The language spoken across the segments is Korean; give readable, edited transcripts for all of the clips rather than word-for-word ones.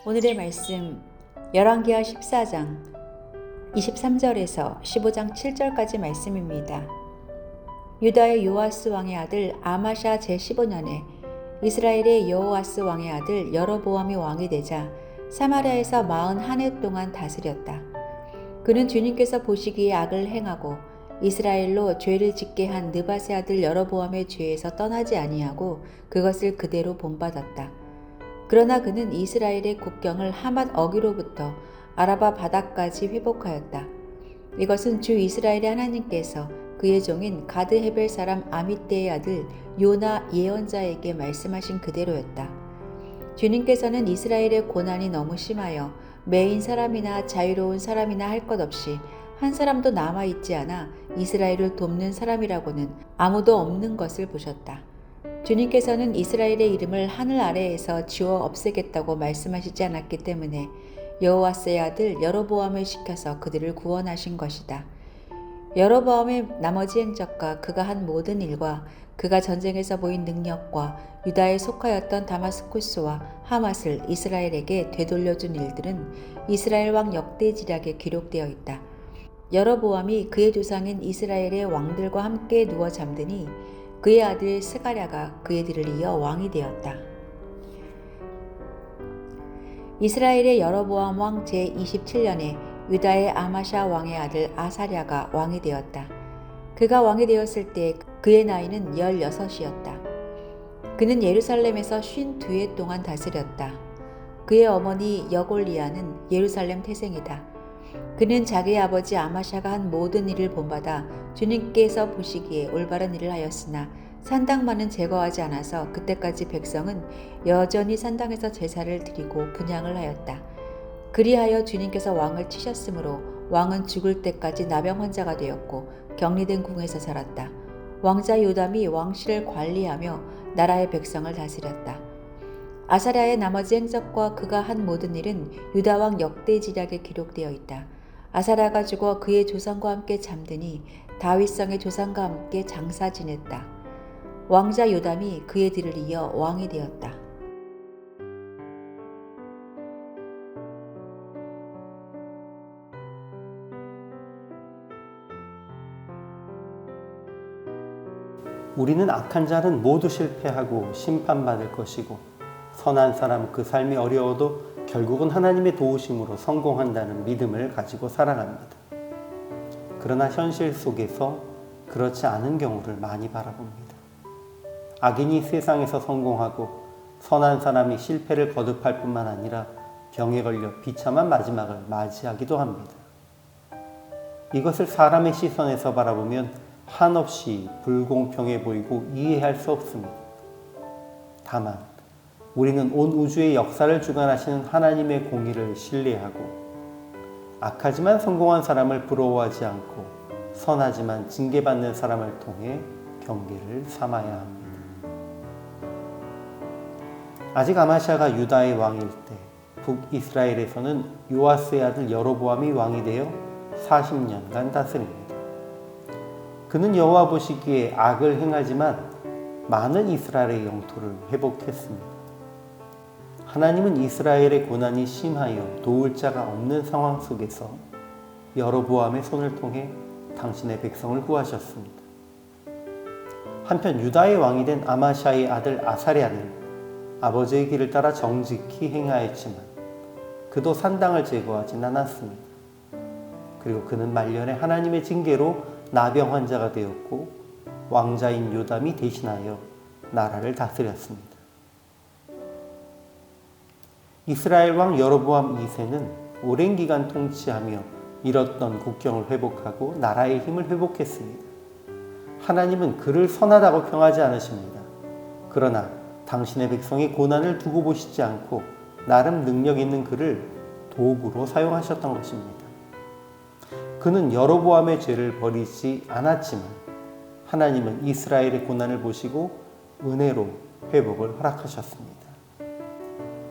오늘의 말씀 열왕기하 14장 23절에서 15장 7절까지 말씀입니다. 유다의 요아스 왕의 아들 아마샤 제15년에 이스라엘의 여호아스 왕의 아들 여로보암이 왕이 되자 사마리아에서 41해 동안 다스렸다. 그는 주님께서 보시기에 악을 행하고 이스라엘로 죄를 짓게 한 느밧의 아들 여로보암의 죄에서 떠나지 아니하고 그것을 그대로 본받았다. 그러나 그는 이스라엘의 국경을 하맛 어기로부터 아라바 바다까지 회복하였다. 이것은 주 이스라엘의 하나님께서 그의 종인 가드 헤벨 사람 아미떼의 아들 요나 예언자에게 말씀하신 그대로였다. 주님께서는 이스라엘의 고난이 너무 심하여 매인 사람이나 자유로운 사람이나 할 것 없이 한 사람도 남아있지 않아 이스라엘을 돕는 사람이라고는 아무도 없는 것을 보셨다. 주님께서는 이스라엘의 이름을 하늘 아래에서 지워 없애겠다고 말씀하시지 않았기 때문에 여호와스의 아들 여로보암을 시켜서 그들을 구원하신 것이다. 여로보암의 나머지 행적과 그가 한 모든 일과 그가 전쟁에서 보인 능력과 유다에 속하였던 다마스쿠스와 하맛을 이스라엘에게 되돌려준 일들은 이스라엘 왕 역대지략에 기록되어 있다. 여로보암이 그의 조상인 이스라엘의 왕들과 함께 누워 잠드니 그의 아들 스가랴가 그의 뒤를 이어 왕이 되었다. 이스라엘의 여로보암 왕 제27년에 유다의 아마샤 왕의 아들 아사랴가 왕이 되었다. 그가 왕이 되었을 때 그의 나이는 16이었다. 그는 예루살렘에서 52해 동안 다스렸다. 그의 어머니 여골리아는 예루살렘 태생이다. 그는 자기의 아버지 아마샤가 한 모든 일을 본받아 주님께서 보시기에 올바른 일을 하였으나 산당만은 제거하지 않아서 그때까지 백성은 여전히 산당에서 제사를 드리고 분향을 하였다. 그리하여 주님께서 왕을 치셨으므로 왕은 죽을 때까지 나병 환자가 되었고 격리된 궁에서 살았다. 왕자 요담이 왕실을 관리하며 나라의 백성을 다스렸다. 아사랴의 나머지 행적과 그가 한 모든 일은 유다왕 역대지략에 기록되어 있다. 아사랴가 죽어 그의 조상과 함께 잠드니 다윗성의 조상과 함께 장사 지냈다. 왕자 요담이 그의 뒤를 이어 왕이 되었다. 우리는 악한 자는 모두 실패하고 심판받을 것이고 선한 사람 그 삶이 어려워도 결국은 하나님의 도우심으로 성공한다는 믿음을 가지고 살아갑니다. 그러나 현실 속에서 그렇지 않은 경우를 많이 바라봅니다. 악인이 세상에서 성공하고 선한 사람이 실패를 거듭할 뿐만 아니라 병에 걸려 비참한 마지막을 맞이하기도 합니다. 이것을 사람의 시선에서 바라보면 한없이 불공평해 보이고 이해할 수 없습니다. 다만 우리는 온 우주의 역사를 주관하시는 하나님의 공의를 신뢰하고 악하지만 성공한 사람을 부러워하지 않고 선하지만 징계받는 사람을 통해 경계를 삼아야 합니다. 아직 아마샤가 유다의 왕일 때 북이스라엘에서는 요아스의 아들 여로보암이 왕이 되어 40년간 다스립니다. 그는 여호와 보시기에 악을 행하지만 많은 이스라엘의 영토를 회복했습니다. 하나님은 이스라엘의 고난이 심하여 도울 자가 없는 상황 속에서 여로보암의 손을 통해 당신의 백성을 구하셨습니다. 한편 유다의 왕이 된 아마샤의 아들 아사랴는 아버지의 길을 따라 정직히 행하였지만 그도 산당을 제거하진 않았습니다. 그리고 그는 말년에 하나님의 징계로 나병 환자가 되었고 왕자인 요담이 대신하여 나라를 다스렸습니다. 이스라엘 왕 여로보암 2세는 오랜 기간 통치하며 잃었던 국경을 회복하고 나라의 힘을 회복했습니다. 하나님은 그를 선하다고 평하지 않으십니다. 그러나 당신의 백성의 고난을 두고 보시지 않고 나름 능력 있는 그를 도구로 사용하셨던 것입니다. 그는 여로보암의 죄를 버리지 않았지만 하나님은 이스라엘의 고난을 보시고 은혜로 회복을 허락하셨습니다.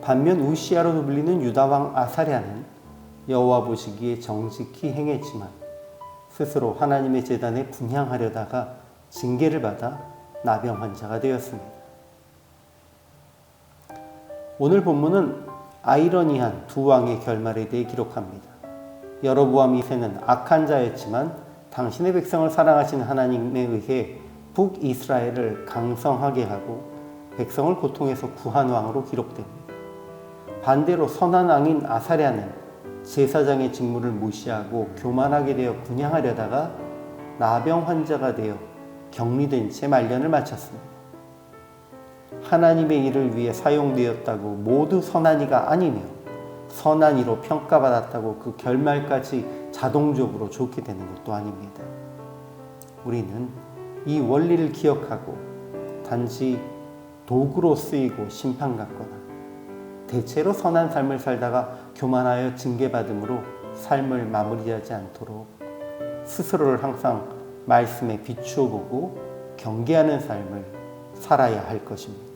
반면 우시아로 불리는 유다왕 아사랴는 여호와 보시기에 정직히 행했지만 스스로 하나님의 제단에 분향하려다가 징계를 받아 나병 환자가 되었습니다. 오늘 본문은 아이러니한 두 왕의 결말에 대해 기록합니다. 여로보암 2세는 악한 자였지만 당신의 백성을 사랑하신 하나님에 의해 북이스라엘을 강성하게 하고 백성을 고통에서 구한 왕으로 기록됩니다. 반대로 선한 왕인 아사랴는 제사장의 직무를 무시하고 교만하게 되어 분양하려다가 나병 환자가 되어 격리된 채 말년을 마쳤습니다. 하나님의 일을 위해 사용되었다고 모두 선한 이가 아니며 선한 이로 평가받았다고 그 결말까지 자동적으로 좋게 되는 것도 아닙니다. 우리는 이 원리를 기억하고 단지 도구로 쓰이고 심판받거나 대체로 선한 삶을 살다가 교만하여 징계받음으로 삶을 마무리하지 않도록 스스로를 항상 말씀에 비추어 보고 경계하는 삶을 살아야 할 것입니다.